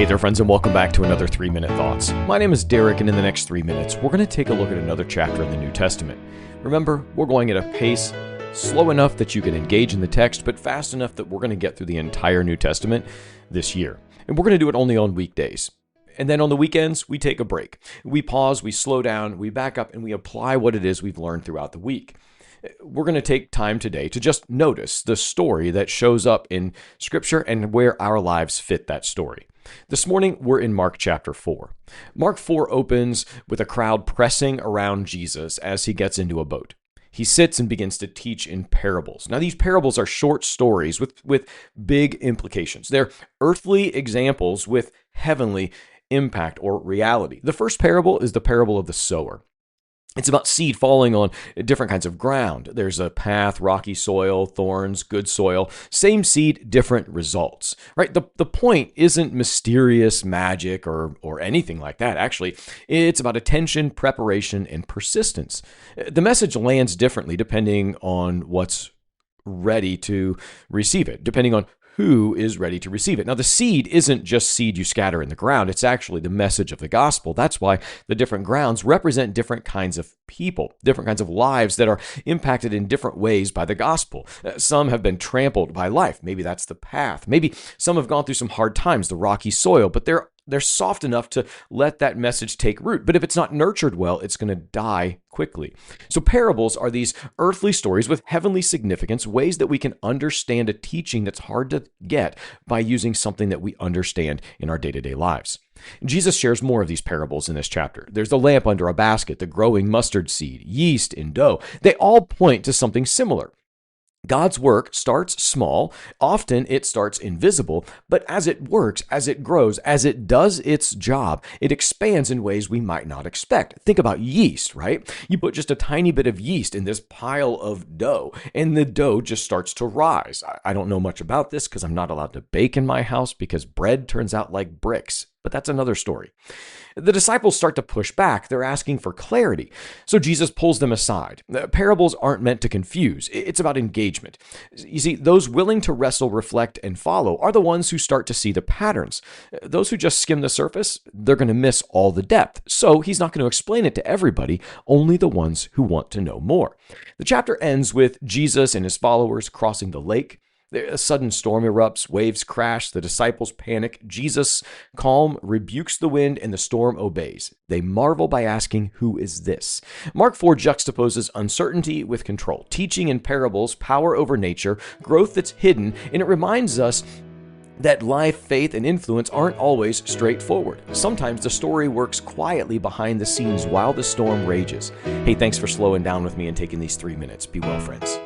Hey there, friends, and welcome back to another 3-Minute Thoughts. My name is Derek, and in the next 3 minutes, we're going to take a look at another chapter in the New Testament. Remember, we're going at a pace slow enough that you can engage in the text, but fast enough that we're going to get through the entire New Testament this year. And we're going to do it only on weekdays. And then on the weekends, we take a break. We pause, we slow down, we back up, and we apply what it is we've learned throughout the week. We're going to take time today to just notice the story that shows up in Scripture and where our lives fit that story. This morning, we're in Mark chapter 4. Mark 4 opens with a crowd pressing around Jesus as he gets into a boat. He sits and begins to teach in parables. Now, these parables are short stories with big implications. They're earthly examples with heavenly impact or reality. The first parable is the parable of the sower. It's about seed falling on different kinds of ground. There's a path, rocky soil, thorns, good soil. Same seed, different results, right? The point isn't mysterious magic or anything like that. Actually, it's about attention, preparation, and persistence. The message lands differently depending on what's ready to receive it, depending on who is ready to receive it. Now, the seed isn't just seed you scatter in the ground. It's actually the message of the gospel. That's why the different grounds represent different kinds of people, different kinds of lives that are impacted in different ways by the gospel. Some have been trampled by life. Maybe that's the path. Maybe some have gone through some hard times, the rocky soil, but they're soft enough to let that message take root. But if it's not nurtured well, it's going to die quickly. So parables are these earthly stories with heavenly significance, ways that we can understand a teaching that's hard to get by using something that we understand in our day-to-day lives. Jesus shares more of these parables in this chapter. There's the lamp under a basket, the growing mustard seed, yeast in dough. They all point to something similar. God's work starts small. Often it starts invisible, but as it works, as it grows, as it does its job, it expands in ways we might not expect. Think about yeast, right? You put just a tiny bit of yeast in this pile of dough, and the dough just starts to rise. I don't know much about this because I'm not allowed to bake in my house because bread turns out like bricks. But that's another story. The disciples start to push back. They're asking for clarity. So Jesus pulls them aside. Parables aren't meant to confuse. It's about engagement. You see, those willing to wrestle, reflect, and follow are the ones who start to see the patterns. Those who just skim the surface, they're going to miss all the depth. So he's not going to explain it to everybody, only the ones who want to know more. The chapter ends with Jesus and his followers crossing the lake. A sudden storm erupts, waves crash, the disciples panic. Jesus, calm, rebukes the wind, and the storm obeys. They marvel by asking, "Who is this?" Mark 4 juxtaposes uncertainty with control, teaching in parables, power over nature, growth that's hidden, and it reminds us that life, faith, and influence aren't always straightforward. Sometimes the story works quietly behind the scenes while the storm rages. Hey, thanks for slowing down with me and taking these 3 minutes. Be well, friends.